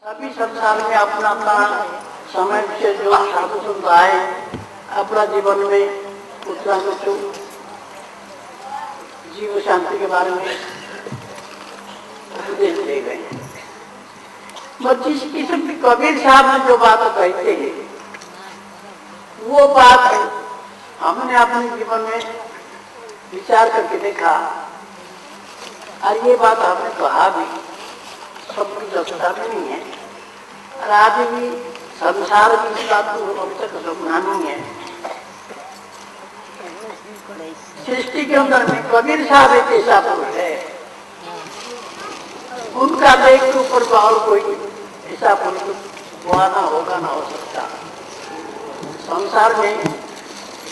अभी संसार में अपना अपना समय से जो साधु संत आए अपना जीवन में उतना कुछ जीव शांति के बारे में उपदेश दे गए। जिस किस्म की कबीर साहब ने जो बात कहते हैं वो बात हमने अपने जीवन में विचार करके देखा और ये बात हमने कहा भी सबकी दक्षता भी नहीं है और आज भी संसार की इस बात को अभी तक समझा नहीं है। सृष्टि के अंदर में कबीर साहब एक ऐसा पुरुष है, उनका देख के ऊपर और कोई ऐसा पुरुष हुआ ना होगा ना हो सकता। संसार में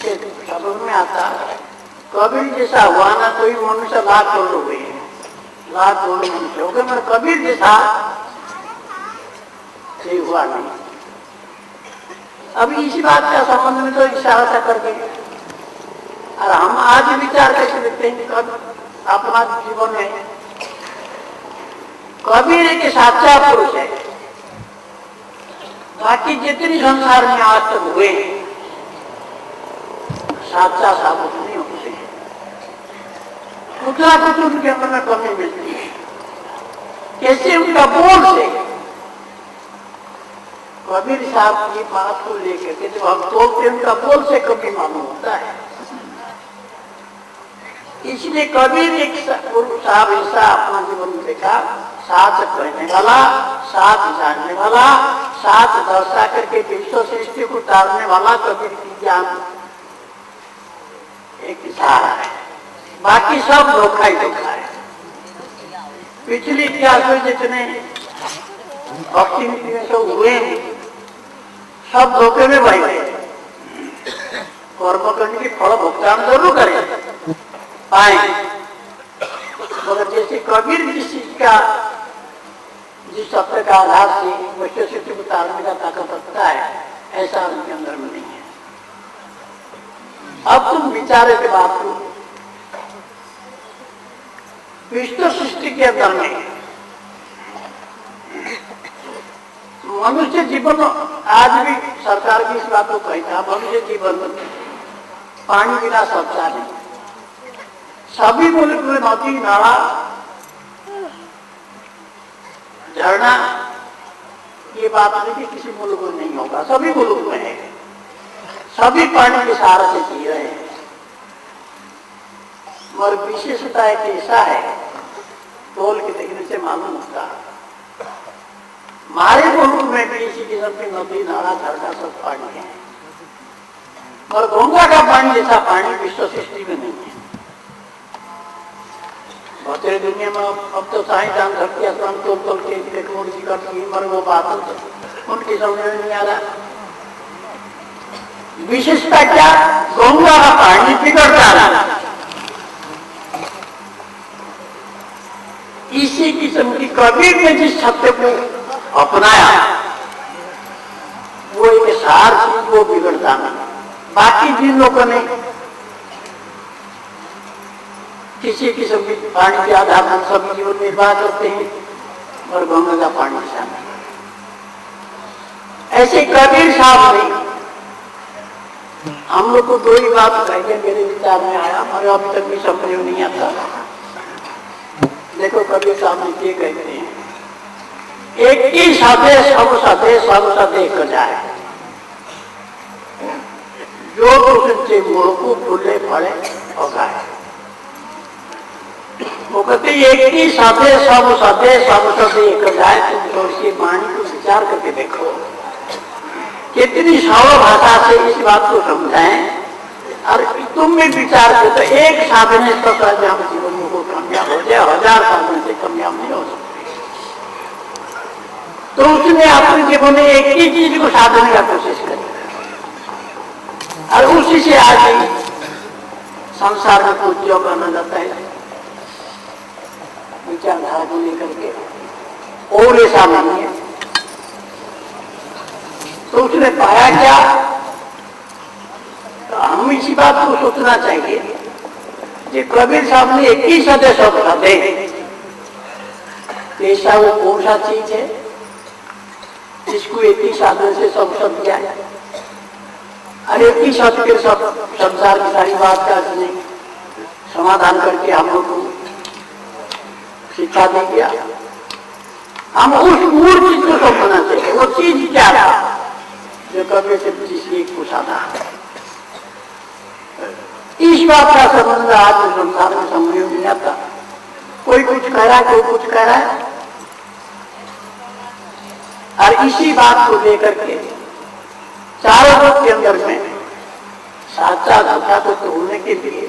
समझ में आता कबीर जैसा हुआ ना कोई मनुष्य लाख करोड़ हुए, लाख करोड़ मनुष्य हो गए, मगर कबीर जैसा ये हुआ नहीं। अभी इसी बात का संबंध में तो इशारा करके और हम आज विचार करके देखते हैं कब अपना जीवन में कबीर एक साचा पुरुष है। बाकी जितनी संसार में आज तक हुए साचा साबुत नहीं होते, उतना कुछ उनके अंदर में कमी मिलती है। कैसे उनका बोल से कबीर साहब की बात को लेकर के जब हम बोलते उनका बोल से कभी मालूम होता है। इसलिए कबीर एक साहब ऐसा अपना जीवन में देखा, साथ कहने वाला, साथ जानने वाला, साथ दर्शा करके विश्व सृष्टि को तारने वाला कबीर की ज्ञान एक इशारा है। बाकी सब धोखा ही धोखा है। पिछले इतिहास में जितने भक्ति में सब हुए सब धोखे में भाई कर्म करने की फल भुगतान जरूर करें पाए, मगर जैसे कबीर जिस चीज का जिस सत्य का आधार से विश्व सृष्टि को तारने का ताकत रखता है ऐसा उनके अंदर में नहीं है। अब तुम विचारे के बात को विश्व सृष्टि के अंदर में मनुष्य जीवन आज भी सरकार की इस बात को कहता है मनुष्य जीवन पानी बिना सच्चा नहीं। सभी मुल्क में नदी नाला झरना ये बात नहीं कि किसी मुल्क में नहीं होगा, सभी मुल्क में है, सभी पानी के सहारा से जी रहे हैं। मगर विशेषता एक ऐसा है तोल के देखने से मालूम होता हमारे मुल्क में भी इसी किस्म की नदी नाला झरना सब पानी है, मगर गंगा का पानी जैसा पानी विश्व सृष्टि में नहीं है। बहुतेरे दुनिया में अब तो साइंसदान धरती आसमान तोल के टेक्नोलॉजी करती है, मगर वो बात उनकी समझ में नहीं आ रहा। विशेषता क्या, गंगा का पानी बिगड़ता रहा। इसी किस्म की कबीर ने जिस सत्य को अपनाया वो एक सार चीज वो बिगड़ता नहीं। बाकी जिन लोगों ने किसी किस्म की पानी के आधार पर सभी जीवन निर्वाह करते हैं और गंगा का पानी शामिल। ऐसे कबीर साहब ने हम लोग को दो ही बात कहेंगे, मेरे विचार में आया और अभी तक भी समझ में नहीं आता। देखो कबीर साहब ने ये कहते हैं एक ही साधे सब साधे एक जाए, जो तुझसे मूल को फूले फड़े और गाए। वो कहते एक ही साधे सब एक जाए। तुम तो इसकी वाणी को विचार करके देखो कितनी सरल भाषा से इस बात को समझाएं और तुम भी विचार करो तो एक साधने से हम जीवन में को कामयाब हो जाए, 1000 साधने से कामयाब नहीं हो सकते। तो उसने अपने जीवन में एक ही चीज को साधने का कोशिश करी और उसी से आज संसार में कुछ जो करना जाता है विचारधारा को लेकर के और ऐसा नहीं है। तो उसने पाया क्या, तो हम इसी बात को सोचना चाहिए कि कबीर साहब ने एक ही सदे सब साधे, ऐसा वो कौन सा चीज है इसको एक ही साधन से सब किया है। अरे एक ही शब्द के सब संसार की सारी बात का नहीं समाधान करके हम लोग को शिक्षा दे दिया। हम उस मूल चीज को समझना चाहिए। वो चीज क्या था जो कभी से किसी एक पूछा था। इस बात का संबंध आज संसार में समझ में नहीं आता। कोई कुछ कह रहा है, कोई कुछ कह रहा है, और इसी बात को लेकर के चारों लोग के अंदर में साचा धोखा को तोड़ने के लिए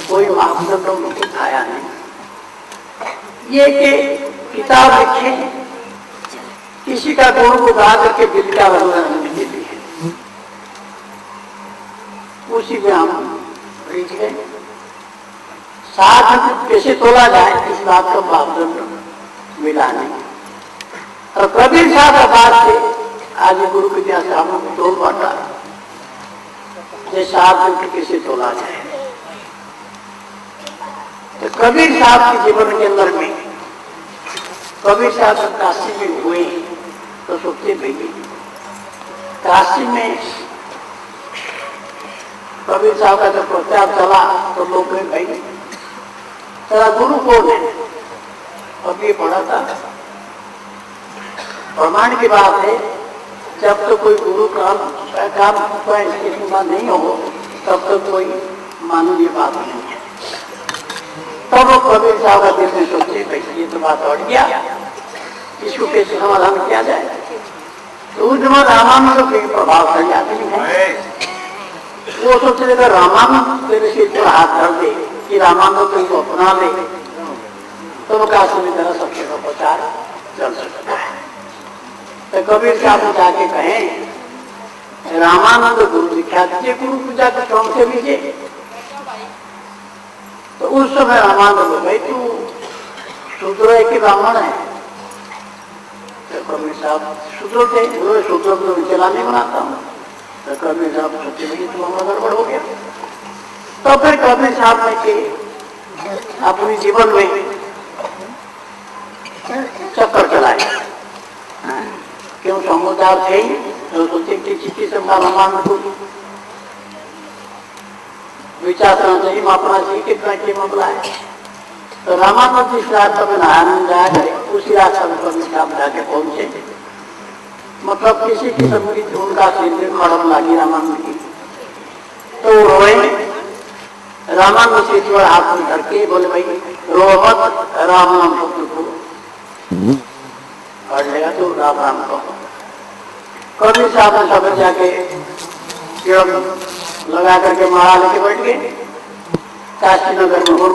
कोई मापदंड उनको दिखाया नहीं। ये कि किताब लिखे किसी का गुण को गा करके दिल का वर्णन के लिए, उसी में हम रिझ गए। साथ कैसे तोला जाए इस बात का मापदंड मिला नहीं। और कबीर साहब बात से आज गुरु विद्या से हम लोग तोल बांटा जैसे आप कैसे तोला जाए। तो कबीर साहब के जीवन के अंदर में कबीर साहब काशी में हुए तो सोचते भाई काशी में कबीर साहब का जब प्रचार चला तो लोग कहे भाई तेरा गुरु कौन है? अब ये पढ़ा था प्रमाण की बात है। जब तो कोई गुरु काम नहीं हो तब तक कोई मानवीय बात नहीं है। तब वो कबीर साहब का दिल में सोचे भाई ये तो बात बढ़ गया, इसको कैसे समाधान किया जाए। तो उस समय रामानंद के प्रभावशाली आदमी है, वो सोचते थे रामानंद तेरे सिर पर हाथ धर दे कि रामानंद तुमको अपना ले तो वो काशी में तेरा सबसे का प्रचार चल सकता है। तो कबीर साहब ने जाके कहें रामानंद गुरु दिखा दीजिए, गुरु पूजा के शौक से लीजिए। तो उस समय रामानंद भाई तू शूद्र है कि ब्राह्मण है? तो कबीर साहब शूद्र थे, बोले शूद्र को चला नहीं बनाता हूँ। तो कबीर साहब सोचे भाई तो हमारा गड़बड़ हो गया। तो फिर कबीर साहब ने के अपने जीवन में चक्कर चलाए, क्यों समुदाय थे तो सोचे कि चिट्ठी से रामानंद को विचार करना चाहिए, मापना चाहिए कितना की मामला है। तो रामानंद जिस रास्ते में आनंद जाया करे उसी रास्ते में कबीर साहब जाके पहुंचे। मतलब किसी की सम्मिलित उनका सिर खड़म लगी रामानंद की, तो रोए। रामानंद से थोड़ा हाथ में धर के बोले भाई रो मत, राम नाम शब्द को पढ़ लेगा तो राम राम कहो। कबीर साहब ने सब जाके लगा करके माला लेके बैठ गए। काशी नगर में और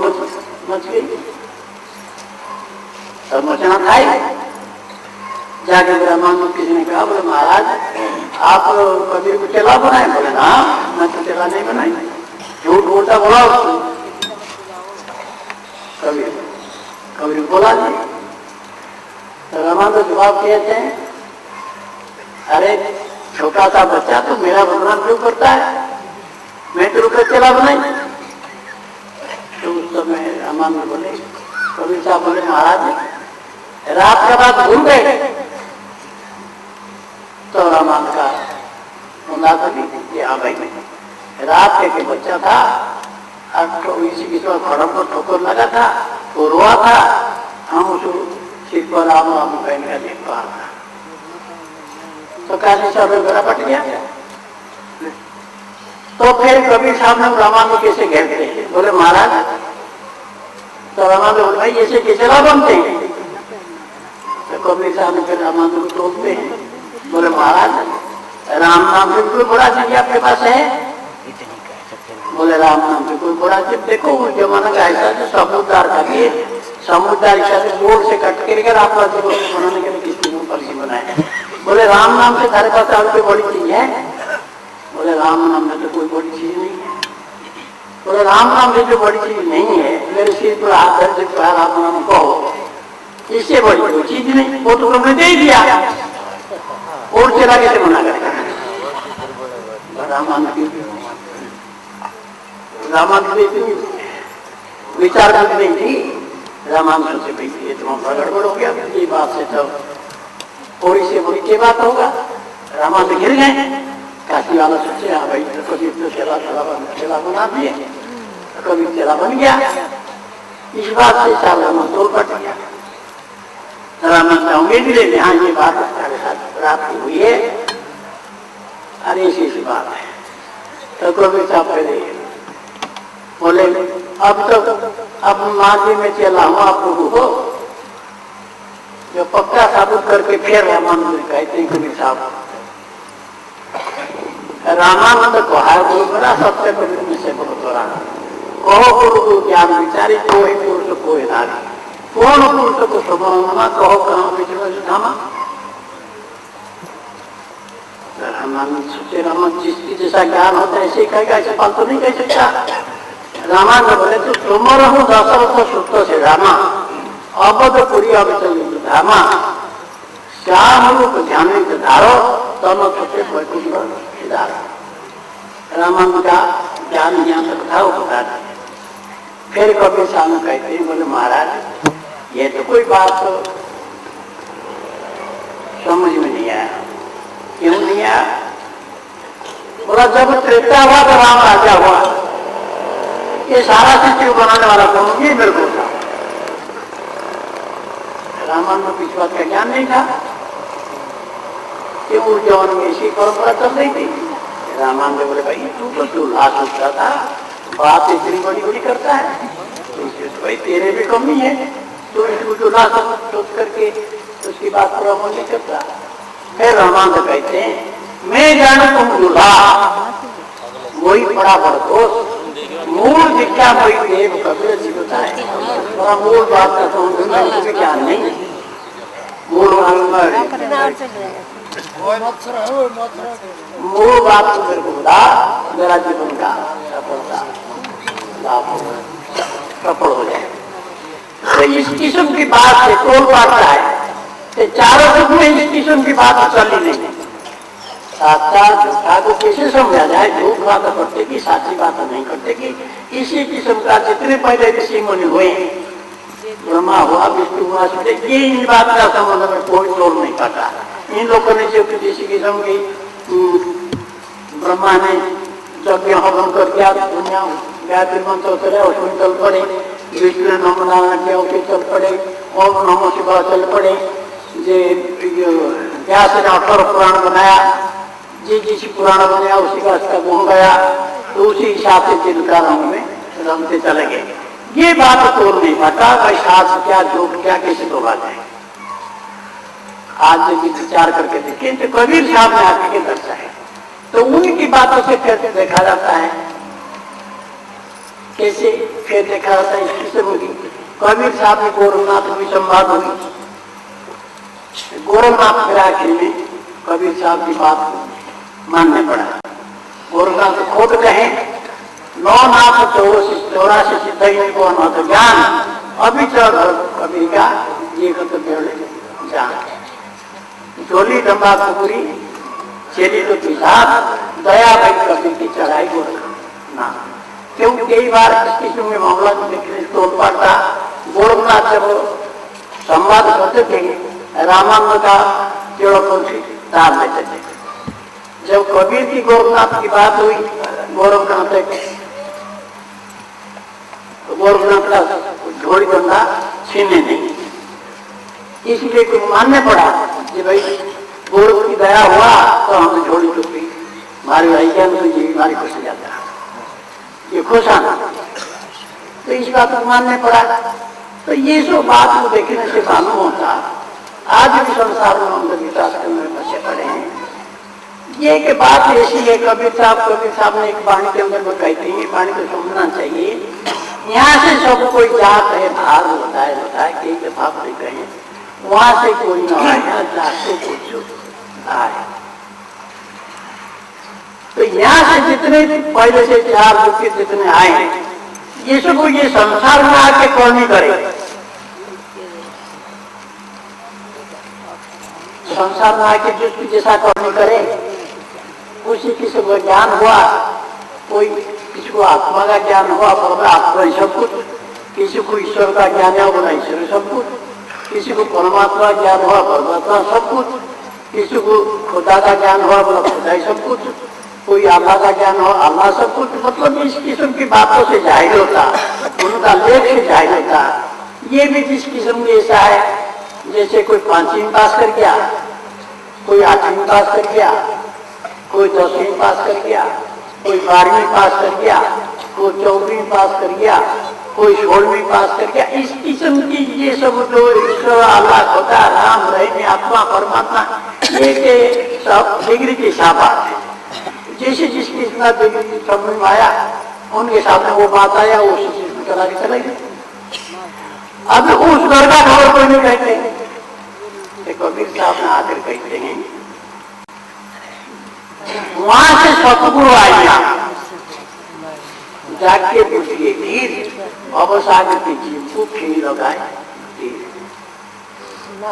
मच गई, सब मचना खाई। जाके रामानंद किसी ने कहा बोले महाराज आप कबीर को चेला बनाए? बोले ना मैं तो चेला नहीं बनाई, झूठ बोलता बोला उसको। कबीर बोला नहीं। तो रामानंद जवाब कहते हैं अरे छोटा सा बच्चा तो मेरा बदनाम क्यों करता है, मैं तो रुपये चला बनाई। तो उस समय रामानंद बोले, कबीर साहब बोले महाराज रात का बात भूल गए। तो रामानंद का हाँ भाई रात के बच्चा था, इस खड़म पर ठोकर लगा था, वो रोआ था, हम उसको सिर पर राम राम पहन का देख पा रहा। तो काशी साहब में बड़ा पट गया। तो फिर कबीर साहब ने रामानंद कैसे घेरते हैं? बोले महाराज। तो रामानंद बोले भाई ऐसे कैसे ला बनते हैं? तो कबीर साहब ने फिर रामानंद को टोकते हैं, बोले महाराज राम नाम से कोई बड़ा चीज आपके पास है? बोले राम नाम से कोई बड़ा चीज देखो उस जमाना का ऐसा जो समुद्र का दिए समुद्र से जोर से कट के लेकर आप बनाने के लिए किसी को पलसी बनाए। बोले राम नाम से सारे पास और कोई बड़ी चीज है? बोले राम नाम में तो कोई बड़ी चीज नहीं है। बोले राम नाम से जो बड़ी चीज नहीं है मेरे सिर पर हाथ धर से राम नाम कहो, इससे बड़ी कोई चीज नहीं, वो तो उन्होंने दे दिया और चला कैसे मना करेगा? रामानंद विचार कर नहीं थी। रामानंद से भाई ये तो गड़बड़ हो गया। ये बात से तो थोड़ी से बड़ी के बात होगा, रामा से गिर गए। काशी वाला सोचे हाँ भाई तो कभी तो चेला बना दिए, तो कभी चेला बन गया। इस बात से साल रामा तोड़ पट गया। रामा चाहूंगे भी लेते हाँ ये बात हमारे साथ रात की हुई है, अरे ऐसी बात है। तो कभी साहब पहले बोले अब माजी में चला हूँ आप लोगों को जो पक्का साबुत करके फिर रामानंद कहते हैं कबीर साहब। रामानंद को है गुरु बड़ा सत्य कबीर में से बहुत हो रहा कहो गुरु ज्ञान विचारी कोई पुरुष कोई नारी कौन पुरुष को स्वभाव कहो कहाँ बिजनेस धामा। रामानंद सोचे रामानंद जिसकी जैसा ज्ञान होता है ऐसे ही कहेगा, ऐसे फालतू नहीं कह सकता। रामानंद बोले तो तुम रहूं दशरथ सुत से रामा अवधपुरी अवचल धामा श्याम रूप ध्यान धारो तन छोटे वैकुंठ। रामानंद का ज्ञान यहाँ तक था वो बता दिया। फिर कभी सामने कहते हैं बोले महाराज ये तो कोई बात समझ में नहीं आया। क्यों नहीं आया? बोला जब त्रेता हुआ तो राम राजा हुआ, ये सारा सचिव बनाने वाला कौन? ये मेरे को था। रामायण में पिछवा का ज्ञान नहीं था कि उस जवान में इसी परंपरा चल रही थी। रामायण में बोले भाई तू तो चूल्हा सोचता था, बात इतनी बड़ी बड़ी करता है तो भाई तेरे भी कम नहीं है, तो इसको चूल्हा सोच करके उसकी बात पूरा नहीं करता। फिर रामायण कहते हैं मैं जानू तुम चूल्हा वही बड़ा बड़दोष मूल दिखा वही देव कबीर जी होता है। थोड़ा मूल बात का तो ज्ञान नहीं, मूल बात तो मेरे को बता मेरा जीवन का सफलता सफल हो जाए। तो इस किस्म की बात से कौन पाता है? चारों युग में इस किस्म की बात चल ही नहीं। साक्षात झूठा को कैसे समझा जाए? झूठ बात करते कि साची बात नहीं करते कि इसी किस्म का जितने पहले ऋषि मुनि हुए ब्रह्मा हुआ विष्णु हुआ ये इन बात का संबंध में कोई तोड़ नहीं पाता। इन लोगों ने जो किसी किस्म की ब्रह्मा ने यज्ञ हवन कर दिया, दुनिया गायत्री मंत्र चले उसमें चल पड़े, विष्णु ने नमो नारायण किया उसे चल पड़े, ओम नमो शिवाय चल पड़े, व्यास ने 18 पुराण बनाया, जिस पुराण बनाया उसी का उसका गुण गया, तो उसी हिसाब से जिनका रंग में रंगते चले गए। ये बात तोड़ नहीं पाता भाई शास्त्र क्या झूठ क्या कैसे तोड़ा जाए। आज जब विचार करके देखें तो कबीर साहब ने आके दर्शा है, तो उनकी बातों से फिर देखा जाता है कैसे फिर देखा जाता है इस किस्म की। कबीर साहब ने गोरखनाथ भी संवाद हुई, गोरखनाथ फिर आखिर में कबीर साहब की बात मानने पड़ा। गोरखनाथ खुद कहे 9 नाथ 84 सिद्ध को अनहत ज्ञान अभी चल कबीर का ये जान झोली डम्बा कुकुरी चेली तो पिसाब दया भाई कबीर की चढ़ाई गोरखनाथ। क्यों कई बार इस किस्म में मामला देखने तोड़ पड़ता। गोरखनाथ जब संवाद करते थे रामानंद का चिड़ोपंछी डाल देते थे। जब कबीर की गोरखनाथ की बात हुई गोरखनाथ का झोड़ी डंडा छीनने नहीं, इसलिए कुछ मानने पड़ा कि भाई गोरख की दया हुआ तो हमने झोड़ी टूटी हमारी भाई क्या ये बीमारी खुश हो जाता ये खुश आना, तो इस बात को मानने पड़ा। तो ये सब बात को देखने से मालूम होता आज भी संसार में हम विकास करने में बचे पड़े हैं। ये कि बात ऐसी है कबीर साहब ने एक वाणी के अंदर में कहते हैं, वाणी को समझना चाहिए। यहाँ से सब कोई जात है भार होता है कई दफा नहीं कहे वहां से कोई न आए जात से कुछ आए। तो यहाँ से जितने पहले से 4 युग के जितने आए ये सब ये संसार में आके कौन नहीं करे। संसार में आके जिसकी जैसा कौन नहीं करे, उसी किसी को ज्ञान हुआ, कोई किसी को आत्मा का ज्ञान हुआ बोला आत्मा सब कुछ, किसी को ईश्वर का ज्ञान है बोला ईश्वर सब कुछ। किसी को परमात्मा ज्ञान हुआ परमात्मा सब कुछ, किसी को खुदा का ज्ञान हुआ बोला खुदाई सब कुछ, कोई अल्लाह का ज्ञान हो अल्लाह सब कुछ। मतलब इस किस्म की बातों से जाहिर होता, उनका लेख से जाहिर होता। ये भी जिस किस्म में ऐसा है जैसे कोई 5वीं पास कर गया, कोई 8वीं पास कर गया, कोई 10वीं पास कर गया, कोई 12वीं पास कर गया, कोई 14वीं पास कर गया, कोई 16वीं पास कर गया। इस किस्म की ये सब जो ईश्वर अल्लाह खुदा राम रहीम आत्मा परमात्मा ये के सब डिग्री के हिसाब है। जैसे जिसकी इतना डिग्री समझ में आया उनके सामने वो बात आया वो उसी चीज में चला के चला गया। अब उस घर का खबर कोई नहीं कहते, कबीर साहब ने आकर कहते हैं वहां से सतगुरु आया जाके पूछिए धीर अवसागर की जीव को फेरी लगाए।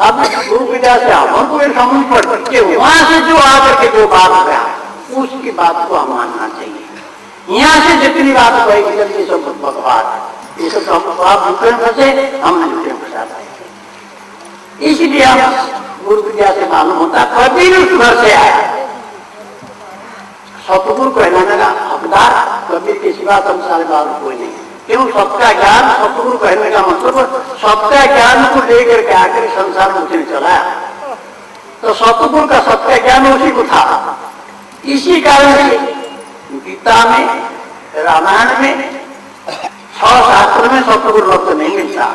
अब गुरु विद्या से हमको ये समझ पड़ती है वहां से जो आकर के जो बात गया उसकी बात को हम मानना चाहिए। यहाँ से जितनी बात कहेगी जल्दी सब बकवास, ये सब आप झूठे में फंसे हमने झूठे में फंसा दिया। इसलिए हम गुरु विद्या से मालूम होता कबीर उस घर से आया। सतगुरु कहलाने का हकदार कबीर के सिवा संसार में कोई नहीं। क्यों? सबका ज्ञान सतगुरु कहने का मतलब सबका ज्ञान को लेकर के आकर संसार में उसने चलाया, तो सतगुरु का सबका ज्ञान उसी को था। इसी कारण से गीता में रामायण में 6 शास्त्र में सतगुरु लफ्ज नहीं मिलता।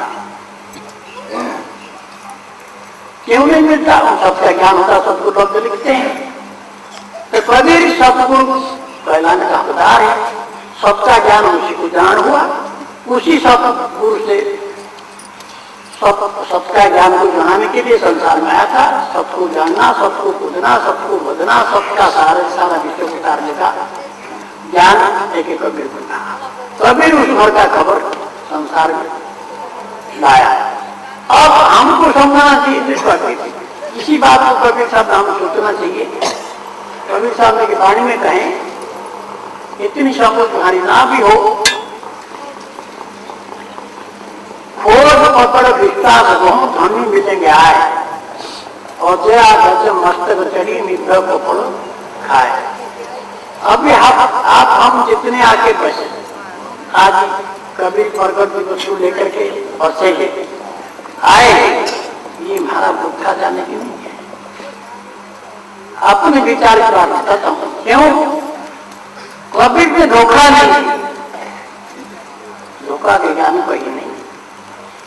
क्यों नहीं मिलता? सबका ज्ञान होता सतगुरु लफ्ज लिखते हैं। तो कबीर सतगुरु कहलाने का हकदार है। सबका ज्ञान उसी को जान हुआ, उसी सतगुरु से सबका ज्ञान को जाने के लिए संसार में आया था। सबको जानना, सबको पूजना, सबको बदना, सबका सारा विश्व उतारने का ज्ञान एक कबीर को था। कबीर उस घर का खबर संसार में लाया। अब हमको समझना चाहिए इसी बात को कबीर साहब हमें सोचना चाहिए। कबीर साहब ने वाणी में कहें इतनी समझ तुम्हारी ना भी हो, खोज पकड़ विश्वास बहु धनी मिलेंगे आए और जया गज मस्तक चढ़ी निद्रा पकड़ खाए। अभी आप हम जितने आके बसे आज कबीर प्रकट दिवस को लेकर के बसेंगे आए, ये हमारा बुद्धा जाने की नहीं है। अपने विचार की बात बताता हूं। क्यों? कबीर में धोखा नहीं, धोखा के ज्ञान कोई नहीं।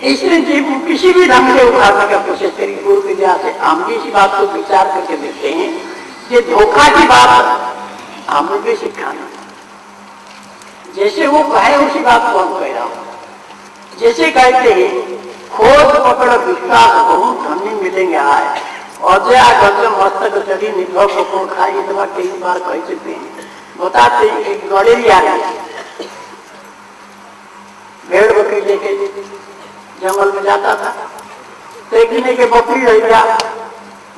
इसलिए जीव किसी भी ढंग से उखाड़ने का कोशिश करी गुरु विद्या से हम भी इसी बात को विचार करके देखते हैं कि धोखा की बात हमें भी सिखाना। जैसे वो कहे उसी बात को हम कह रहा हूं। जैसे कहते हैं खोज पकड़ विश्वास बहुत धनी मिलेंगे आए और जया गज मस्तक चढ़ी निभव पकड़ खाई। इतना कई बार कह चुके हैं। बताते एक गड़ेरी आ गई, भेड़ बकरी लेके जंगल में जाता था। देखने के बकरी रह गया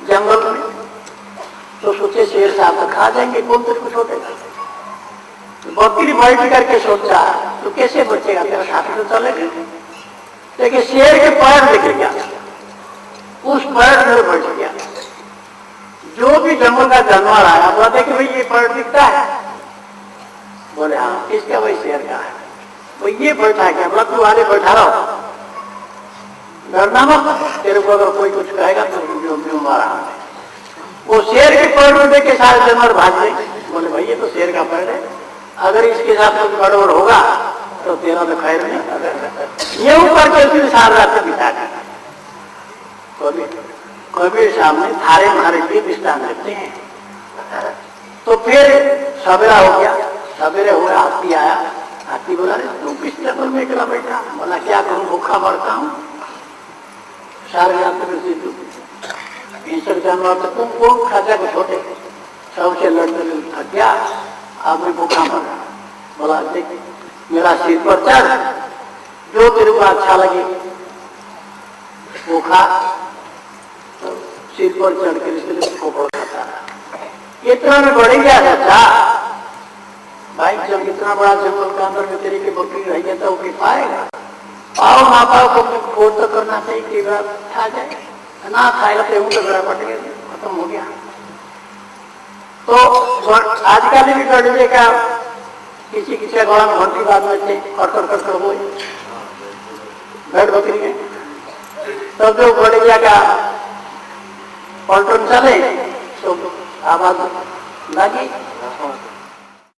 जंगल में, तो सोचे शेर साहब तो खा जाएंगे, कौन तेरे को छोड़ेगा। तो बकरी बैठ करके सोचा तो कैसे बचेगा, तेरा साथ तो चलेगा। देखिए शेर के पैर दिख गया, उस पैर में बैठ गया। जो भी जंगल का जानवर आया बोला देखे भाई ये पैर दिखता है, बोले हाँ किसका? भाई शेर का है। वो ये बैठा क्या? बोला तू आगे बैठा रहो, डरना मत, तेरे को अगर कोई कुछ कहेगा तो मारा। वो शेर के पैर में देख के सारे जानवर भाग गए। बोले भाई ये तो शेर का पैर है, अगर इसके साथ कुछ गड़बड़ होगा तो तेरा तो खैर नहीं। ये ऊपर के उसने सारी रात बिता दी। कबीर सामने थारे मारे भी विस्तार देते हैं। तो फिर सवेरा हो गया, सवेरे हुए हाथी आया। हाथी बोला तू किस जंगल में अकेला बैठा? बोला क्या करूं, भूखा मरता हूँ। सारे रात में जानवर तो तुम कौन खाजा को छोटे सबसे लड़ने थक गया, अब मैं भूखा मर रहा। बोला देख मेरा सिर पर चढ़, जो तेरे को अच्छा लगे वो खा। तो सिर पर चढ़ के खोपड़ खाता रहा। इतना में बढ़ गया था भाई, जब इतना बड़ा जंगल के अंदर में तेरे के बकरी रह गया था वो कि पाएगा। पाओ ना पाओ को वोट तो करना चाहिए कि बात खा जाए ना खाएगा तो ऊँट गड़ा पट गया खत्म हो गया। तो आजकल भी गड़े का किसी किसी गड़ा में भर्ती बाद में थे कट हो भेड़ बकरी है तब जो गड़िया का पलटन चले तो आवाज लगी